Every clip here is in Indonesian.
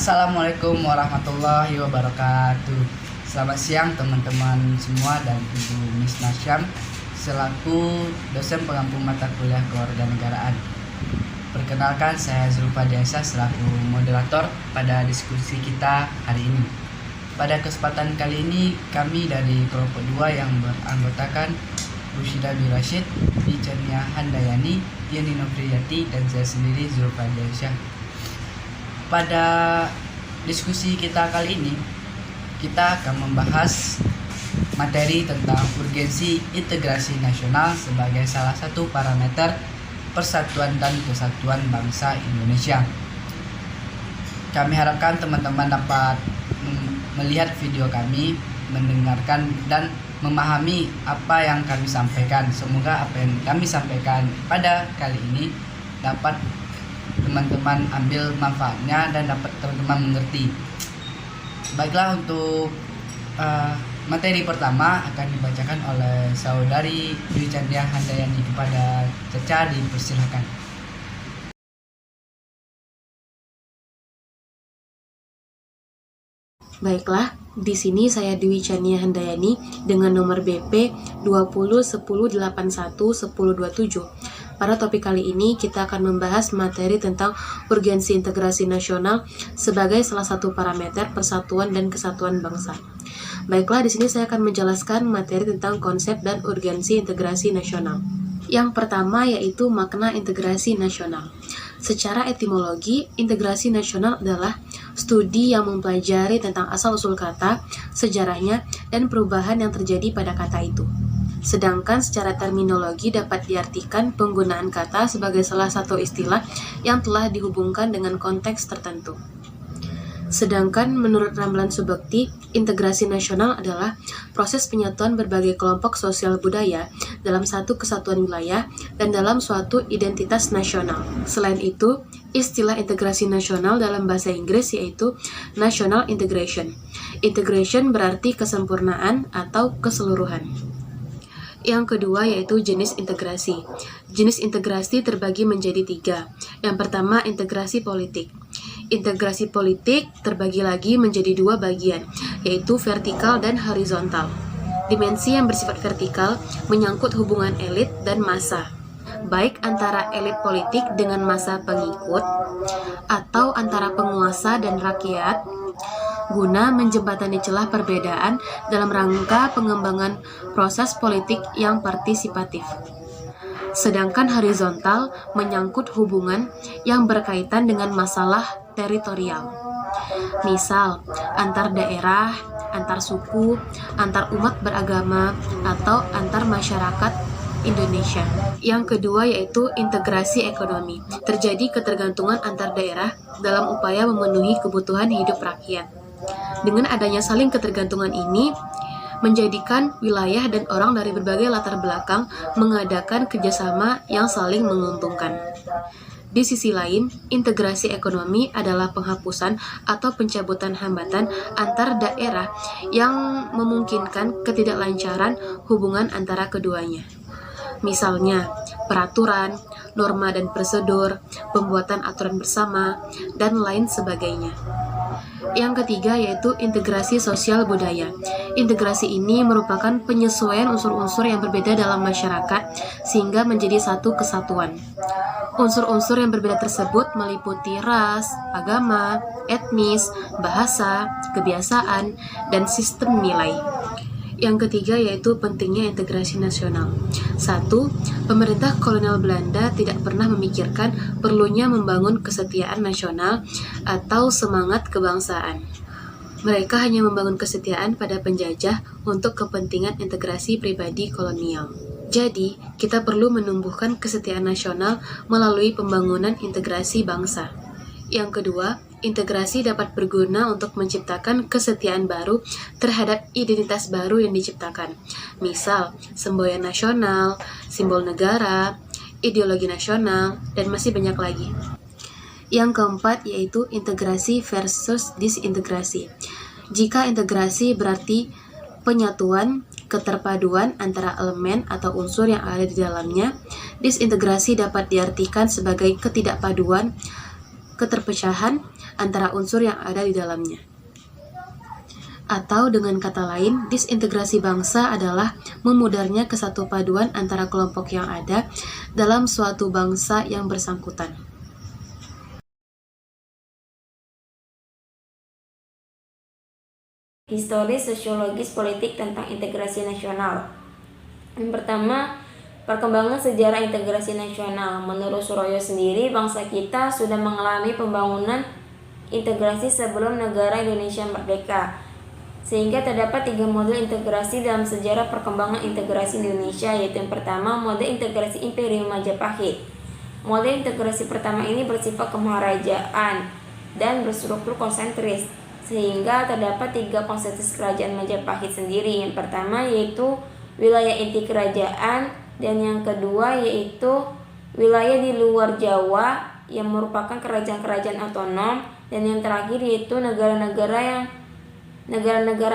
Assalamualaikum warahmatullahi wabarakatuh. Selamat siang teman-teman semua dan Ibu Miss Nasyam selaku dosen pengampu mata kuliah kewarganegaraan. Perkenalkan, saya Zulfa Diasa selaku moderator pada diskusi kita hari ini. Pada kesempatan kali ini kami dari kelompok 2 yang beranggotakan Rushida bin Rashid, Dichania Handayani, Yeni Nofriyati, dan saya sendiri Zulfa Diasa. Pada diskusi kita kali ini, kita akan membahas materi tentang urgensi integrasi nasional sebagai salah satu parameter persatuan dan kesatuan bangsa Indonesia. Kami harapkan teman-teman dapat melihat video kami, mendengarkan dan memahami apa yang kami sampaikan. Semoga apa yang kami sampaikan pada kali ini dapat teman-teman ambil manfaatnya dan dapat teman-teman mengerti. Baiklah, untuk materi pertama akan dibacakan oleh saudari Dichania Handayani. Kepada Caca dipersilakan. Baiklah, di sini saya Dichania Handayani dengan nomor BP 2010811027. Pada topik kali ini kita akan membahas materi tentang urgensi integrasi nasional sebagai salah satu parameter persatuan dan kesatuan bangsa. Baiklah, di sini saya akan menjelaskan materi tentang konsep dan urgensi integrasi nasional. Yang pertama yaitu makna integrasi nasional. Secara etimologi, integrasi nasional adalah studi yang mempelajari tentang asal-usul kata, sejarahnya, dan perubahan yang terjadi pada kata itu. Sedangkan secara terminologi dapat diartikan penggunaan kata sebagai salah satu istilah yang telah dihubungkan dengan konteks tertentu. Sedangkan menurut Ramlan Subekti, integrasi nasional adalah proses penyatuan berbagai kelompok sosial budaya dalam satu kesatuan wilayah dan dalam suatu identitas nasional. Selain itu, istilah integrasi nasional dalam bahasa Inggris yaitu national integration. Integration berarti kesempurnaan atau keseluruhan. Yang kedua yaitu jenis integrasi. Jenis integrasi terbagi menjadi 3. Yang pertama, integrasi politik. Integrasi politik terbagi lagi menjadi 2 bagian, yaitu vertikal dan horizontal. Dimensi yang bersifat vertikal menyangkut hubungan elit dan massa, baik antara elit politik dengan massa pengikut, atau antara penguasa dan rakyat, guna menjembatani celah perbedaan dalam rangka pengembangan proses politik yang partisipatif. Sedangkan horizontal menyangkut hubungan yang berkaitan dengan masalah teritorial. Misal, antar daerah, antar suku, antar umat beragama, atau antar masyarakat Indonesia. Yang kedua yaitu integrasi ekonomi. Terjadi ketergantungan antar daerah dalam upaya memenuhi kebutuhan hidup rakyat. Dengan adanya saling ketergantungan ini, menjadikan wilayah dan orang dari berbagai latar belakang mengadakan kerjasama yang saling menguntungkan. Di sisi lain, integrasi ekonomi adalah penghapusan atau pencabutan hambatan antar daerah yang memungkinkan ketidaklancaran hubungan antara keduanya. Misalnya, peraturan, norma dan prosedur, pembuatan aturan bersama, dan lain sebagainya. Yang ketiga yaitu integrasi sosial budaya. Integrasi ini merupakan penyesuaian unsur-unsur yang berbeda dalam masyarakat sehingga menjadi satu kesatuan. Unsur-unsur yang berbeda tersebut meliputi ras, agama, etnis, bahasa, kebiasaan, dan sistem nilai. Yang ketiga yaitu pentingnya integrasi nasional. 1. Pemerintah kolonial Belanda tidak pernah memikirkan perlunya membangun kesetiaan nasional atau semangat kebangsaan. Mereka hanya membangun kesetiaan pada penjajah untuk kepentingan integrasi pribadi kolonial. Jadi, kita perlu menumbuhkan kesetiaan nasional melalui pembangunan integrasi bangsa. Yang kedua, integrasi dapat berguna untuk menciptakan kesetiaan baru terhadap identitas baru yang diciptakan. Misal, semboyan nasional, simbol negara, ideologi nasional, dan masih banyak lagi. Yang keempat yaitu integrasi versus disintegrasi. Jika integrasi berarti penyatuan, keterpaduan antara elemen atau unsur yang ada di dalamnya, disintegrasi dapat diartikan sebagai ketidakpaduan, keterpecahan, antara unsur yang ada di dalamnya. Atau dengan kata lain, disintegrasi bangsa adalah memudarnya kesatupaduan antara kelompok yang ada dalam suatu bangsa yang bersangkutan. Historis, sosiologis, politik tentang integrasi nasional. Yang pertama, perkembangan sejarah integrasi nasional. Menurut Suroyo sendiri, bangsa kita sudah mengalami pembangunan integrasi sebelum negara Indonesia merdeka. Sehingga terdapat 3 model integrasi dalam sejarah perkembangan integrasi Indonesia, yaitu yang pertama, model integrasi Imperium Majapahit. Model integrasi pertama ini bersifat kemaharajaan dan berstruktur konsentris, sehingga terdapat 3 konsentrasi kerajaan Majapahit sendiri. Yang pertama yaitu wilayah inti kerajaan, dan yang kedua yaitu wilayah di luar Jawa yang merupakan kerajaan-kerajaan otonom, dan yang terakhir yaitu negara-negara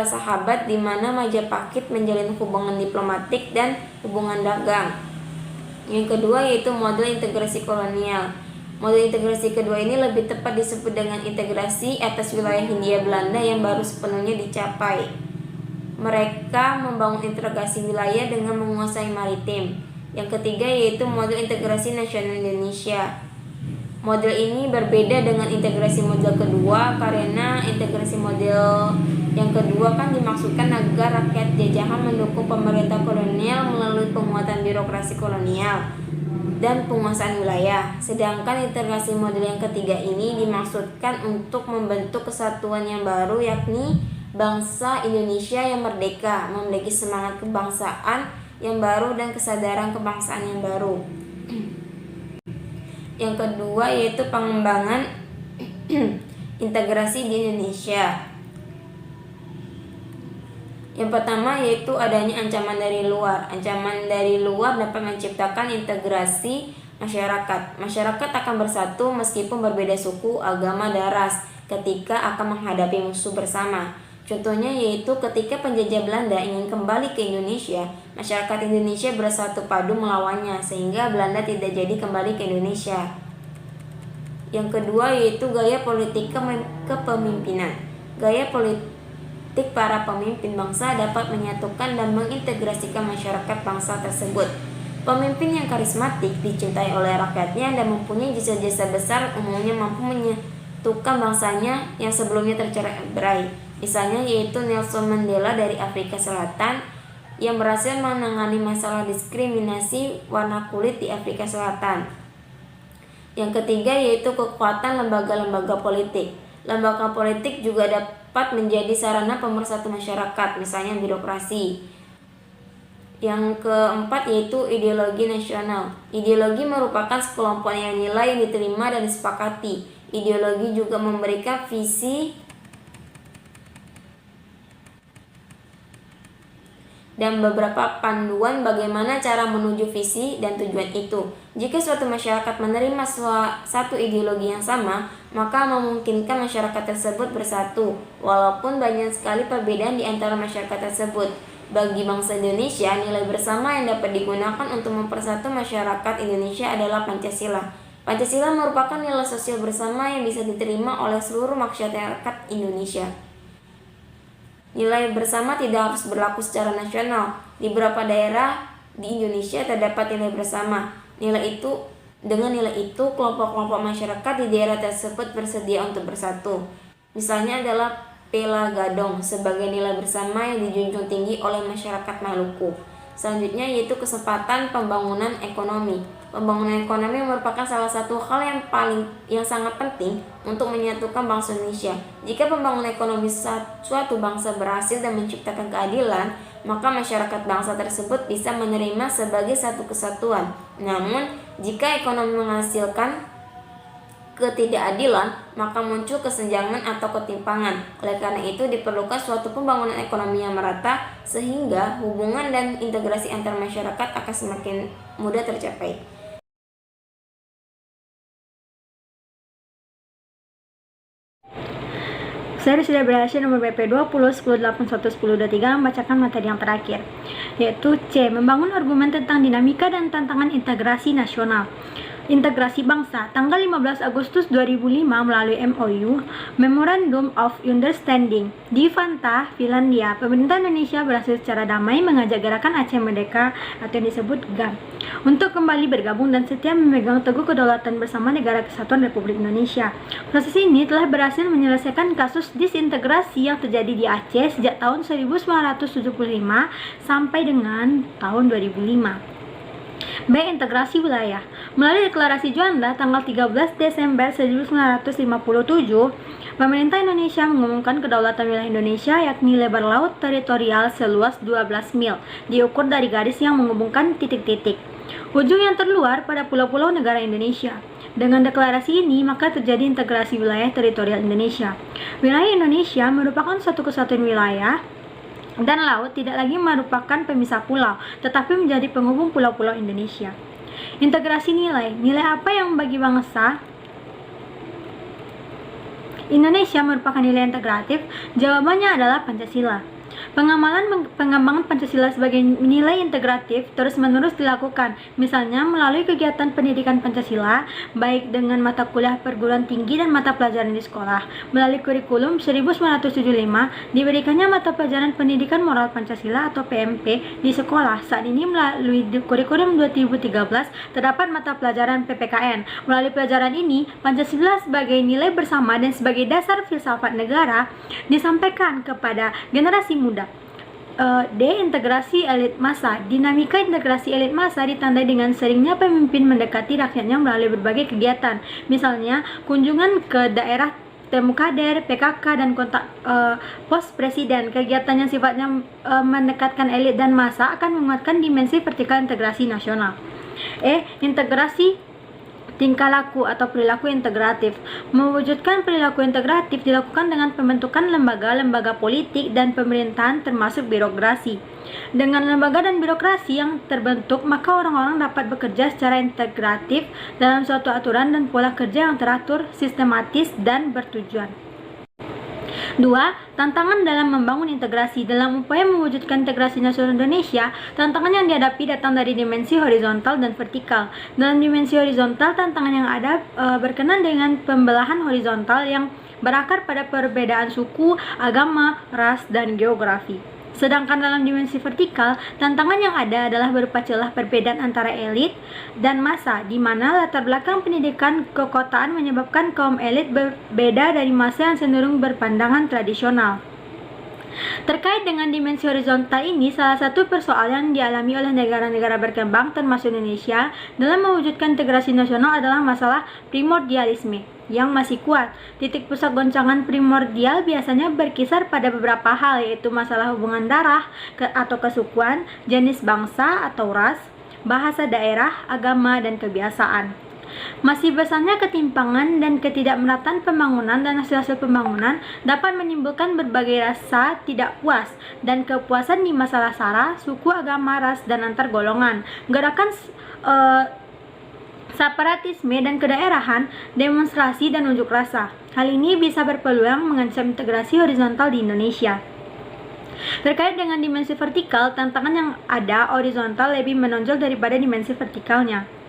sahabat di mana Majapahit menjalin hubungan diplomatik dan hubungan dagang. Yang kedua yaitu model integrasi kolonial. Model integrasi kedua ini lebih tepat disebut dengan integrasi atas wilayah Hindia Belanda yang baru sepenuhnya dicapai. Mereka membangun integrasi wilayah dengan menguasai maritim. Yang ketiga yaitu model integrasi nasional Indonesia. Model ini berbeda dengan integrasi model kedua karena integrasi model yang kedua kan dimaksudkan agar rakyat jajahan mendukung pemerintah kolonial melalui penguatan birokrasi kolonial dan penguasaan wilayah. Sedangkan integrasi model yang ketiga ini dimaksudkan untuk membentuk kesatuan yang baru, yakni bangsa Indonesia yang merdeka, memiliki semangat kebangsaan yang baru dan kesadaran kebangsaan yang baru. Yang kedua yaitu pengembangan integrasi di Indonesia. Yang pertama yaitu adanya ancaman dari luar. Ancaman dari luar dapat menciptakan integrasi masyarakat. Masyarakat akan bersatu meskipun berbeda suku, agama, dan ras ketika akan menghadapi musuh bersama. Contohnya yaitu ketika penjajah Belanda ingin kembali ke Indonesia, masyarakat Indonesia bersatu padu melawannya sehingga Belanda tidak jadi kembali ke Indonesia. Yang kedua yaitu gaya politik kepemimpinan. Gaya politik para pemimpin bangsa dapat menyatukan dan mengintegrasikan masyarakat bangsa tersebut. Pemimpin yang karismatik, dicintai oleh rakyatnya dan mempunyai jasa-jasa besar umumnya mampu menyatukan bangsanya yang sebelumnya tercerai-berai. Misalnya yaitu Nelson Mandela dari Afrika Selatan yang berhasil menangani masalah diskriminasi warna kulit di Afrika Selatan. Yang ketiga yaitu kekuatan lembaga-lembaga politik. Lembaga politik juga dapat menjadi sarana pemersatu masyarakat, misalnya birokrasi. Yang keempat yaitu ideologi nasional. Ideologi merupakan sekelompok nilai yang diterima dan disepakati. Ideologi juga memberikan visi dan beberapa panduan bagaimana cara menuju visi dan tujuan itu. Jika suatu masyarakat menerima satu ideologi yang sama, maka memungkinkan masyarakat tersebut bersatu, walaupun banyak sekali perbedaan di antara masyarakat tersebut. Bagi bangsa Indonesia, nilai bersama yang dapat digunakan untuk mempersatu masyarakat Indonesia adalah Pancasila. Pancasila merupakan nilai sosial bersama yang bisa diterima oleh seluruh masyarakat Indonesia. Nilai bersama tidak harus berlaku secara nasional. Di beberapa daerah di Indonesia terdapat nilai bersama. Dengan nilai itu, kelompok-kelompok masyarakat di daerah tersebut bersedia untuk bersatu. Misalnya adalah Pela Gadong sebagai nilai bersama yang dijunjung tinggi oleh masyarakat Maluku. Selanjutnya yaitu kesempatan pembangunan ekonomi. Pembangunan ekonomi merupakan salah satu hal yang sangat penting untuk menyatukan bangsa Indonesia. Jika pembangunan ekonomi suatu bangsa berhasil dan menciptakan keadilan, maka masyarakat bangsa tersebut bisa menerima sebagai satu kesatuan. Namun, jika ekonomi menghasilkan ketidakadilan, maka muncul kesenjangan atau ketimpangan. Oleh karena itu, diperlukan suatu pembangunan ekonomi yang merata sehingga hubungan dan integrasi antar masyarakat akan semakin mudah tercapai. Saya sudah berhasil nomor BP 20 10811023 membacakan materi yang terakhir, yaitu C. Membangun argumen tentang dinamika dan tantangan integrasi nasional. Integrasi Bangsa tanggal 15 Agustus 2005 melalui MOU Memorandum of Understanding di Vantaa, Finlandia. Pemerintah Indonesia berhasil secara damai mengajak gerakan Aceh Merdeka atau yang disebut GAM untuk kembali bergabung dan setia memegang teguh kedaulatan bersama Negara Kesatuan Republik Indonesia. Proses ini telah berhasil menyelesaikan kasus disintegrasi yang terjadi di Aceh sejak tahun 1975 sampai dengan tahun 2005. B. Integrasi wilayah. Melalui Deklarasi Juanda tanggal 13 Desember 1957, pemerintah Indonesia mengumumkan kedaulatan wilayah Indonesia, yakni lebar laut teritorial seluas 12 mil, diukur dari garis yang menghubungkan titik-titik ujung yang terluar pada pulau-pulau negara Indonesia. Dengan deklarasi ini, maka terjadi integrasi wilayah teritorial Indonesia. Wilayah Indonesia merupakan satu kesatuan wilayah dan laut, tidak lagi merupakan pemisah pulau, tetapi menjadi penghubung pulau-pulau Indonesia. Integrasi nilai. Nilai apa yang bagi bangsa Indonesia merupakan nilai integratif? Jawabannya adalah Pancasila. Pengembangan Pancasila sebagai nilai integratif terus-menerus dilakukan, misalnya melalui kegiatan pendidikan Pancasila, baik dengan mata kuliah perguruan tinggi dan mata pelajaran di sekolah. Melalui kurikulum 1975, diberikannya mata pelajaran pendidikan moral Pancasila atau PMP di sekolah. Saat ini melalui kurikulum 2013, terdapat mata pelajaran PPKN. Melalui pelajaran ini, Pancasila sebagai nilai bersama dan sebagai dasar filsafat negara disampaikan kepada generasi muda. D. Integrasi elit massa. Dinamika integrasi elit massa ditandai dengan seringnya pemimpin mendekati rakyatnya melalui berbagai kegiatan, misalnya kunjungan ke daerah, temu kader, PKK, dan kontak pos presiden. Kegiatan yang sifatnya mendekatkan elit dan massa akan menguatkan dimensi vertikal integrasi nasional. E. Integrasi tingkah laku atau perilaku integratif. Mewujudkan perilaku integratif dilakukan dengan pembentukan lembaga-lembaga politik dan pemerintahan termasuk birokrasi. Dengan lembaga dan birokrasi yang terbentuk, maka orang-orang dapat bekerja secara integratif dalam suatu aturan dan pola kerja yang teratur, sistematis, dan bertujuan. 2. Tantangan dalam membangun integrasi. Dalam upaya mewujudkan integrasi nasional Indonesia, tantangan yang dihadapi datang dari dimensi horizontal dan vertikal. Dalam dimensi horizontal, tantangan yang ada berkenaan dengan pembelahan horizontal yang berakar pada perbedaan suku, agama, ras, dan geografi. Sedangkan dalam dimensi vertikal, tantangan yang ada adalah berupa celah perbedaan antara elit dan massa, di mana latar belakang pendidikan kekotaan menyebabkan kaum elit berbeda dari massa yang cenderung berpandangan tradisional. Terkait dengan dimensi horizontal ini, salah satu persoalan yang dialami oleh negara-negara berkembang termasuk Indonesia dalam mewujudkan integrasi nasional adalah masalah primordialisme yang masih kuat. Titik pusat goncangan primordial biasanya berkisar pada beberapa hal, yaitu masalah hubungan darah atau kesukuan, jenis bangsa atau ras, bahasa daerah, agama, dan kebiasaan. Masih besarnya ketimpangan dan ketidakmerataan pembangunan dan hasil-hasil pembangunan dapat menimbulkan berbagai rasa tidak puas dan kepuasan di masalah sara, suku, agama, ras, dan antar golongan. Gerakan separatisme dan kedaerahan, demonstrasi, dan unjuk rasa. Hal ini bisa berpeluang mengancam integrasi horizontal di Indonesia. Terkait dengan dimensi vertikal, tantangan yang ada horizontal lebih menonjol daripada dimensi vertikalnya.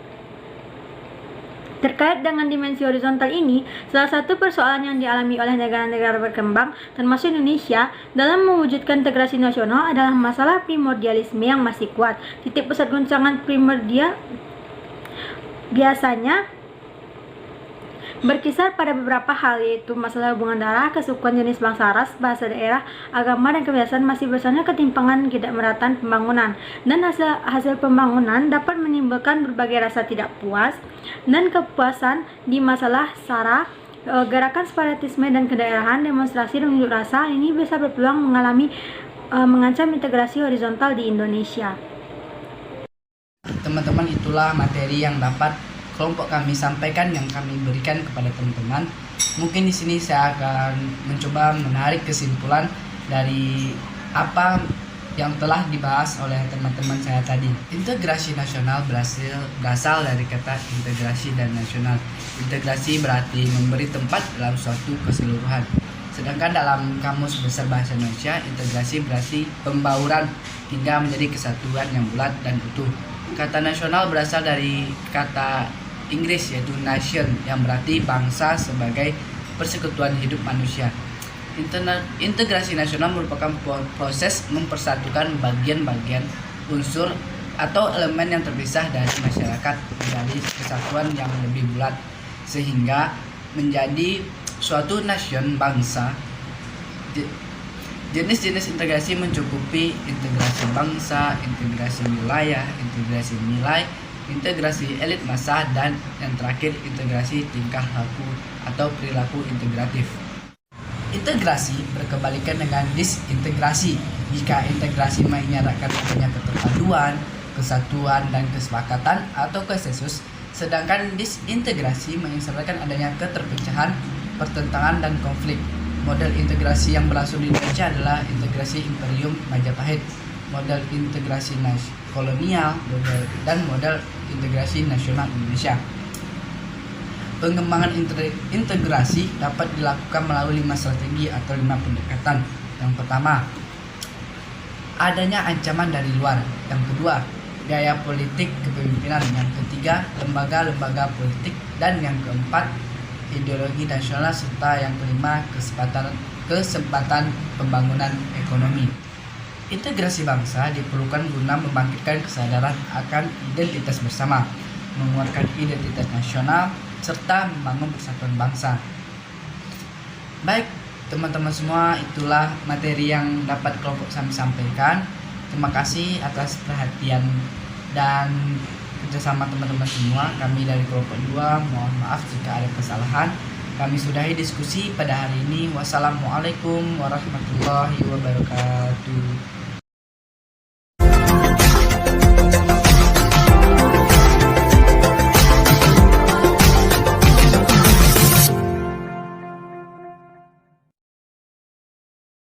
Terkait dengan dimensi horizontal ini, salah satu persoalan yang dialami oleh negara-negara berkembang, termasuk Indonesia, dalam mewujudkan integrasi nasional adalah masalah primordialisme yang masih kuat. Titik pusat goncangan primordial biasanya berkisar pada beberapa hal, yaitu masalah hubungan darah, kesukuan, jenis bangsa, ras, bahasa daerah, agama, dan kebiasaan. Masih besarnya ketimpangan ketidakmerataan pembangunan dan hasil pembangunan dapat menimbulkan berbagai rasa tidak puas dan kepuasan di masalah sara, gerakan separatisme dan kedaerahan, demonstrasi, dan unjuk rasa. Ini bisa berpeluang mengancam integrasi horizontal di Indonesia. Teman-teman, itulah materi yang dapat kelompok kami sampaikan, yang kami berikan kepada teman-teman. Mungkin di sini saya akan mencoba menarik kesimpulan dari apa yang telah dibahas oleh teman-teman saya tadi. Integrasi nasional berasal dari kata integrasi dan nasional. Integrasi berarti memberi tempat dalam suatu keseluruhan. Sedangkan dalam Kamus Besar Bahasa Indonesia, integrasi berarti pembauran hingga menjadi kesatuan yang bulat dan utuh. Kata nasional berasal dari kata Inggris, yaitu nation, yang berarti bangsa sebagai persekutuan hidup manusia. Integrasi nasional merupakan proses mempersatukan bagian-bagian unsur atau elemen yang terpisah dari masyarakat menjadi kesatuan yang lebih bulat sehingga menjadi suatu nation bangsa. Jenis-jenis integrasi mencukupi integrasi bangsa, integrasi wilayah, integrasi nilai, integrasi elit massa, dan yang terakhir integrasi tingkah laku atau perilaku integratif. Integrasi berkebalikan dengan disintegrasi. Jika integrasi mengisyaratkan adanya keterpaduan, kesatuan, dan kesepakatan atau konsensus, sedangkan disintegrasi mengisyaratkan adanya keterpecahan, pertentangan, dan konflik. Model integrasi yang berlangsung di Indonesia adalah integrasi Imperium Majapahit, model integrasi kolonial, dan model integrasi nasional Indonesia. Pengembangan integrasi dapat dilakukan melalui 5 strategi atau 5 pendekatan. Yang pertama, adanya ancaman dari luar. Yang kedua, gaya politik kepemimpinan. Yang ketiga, lembaga-lembaga politik. Dan yang keempat, ideologi nasional, serta yang kelima, kesempatan pembangunan ekonomi. Integrasi bangsa diperlukan guna membangkitkan kesadaran akan identitas bersama, menguatkan identitas nasional, serta membangun persatuan bangsa. Baik, teman-teman semua, itulah materi yang dapat kelompok kami sampaikan. Terima kasih atas perhatian dan kerjasama teman-teman semua. Kami dari kelompok 2 mohon maaf jika ada kesalahan. Kami sudahi diskusi pada hari ini. Wassalamualaikum warahmatullahi wabarakatuh.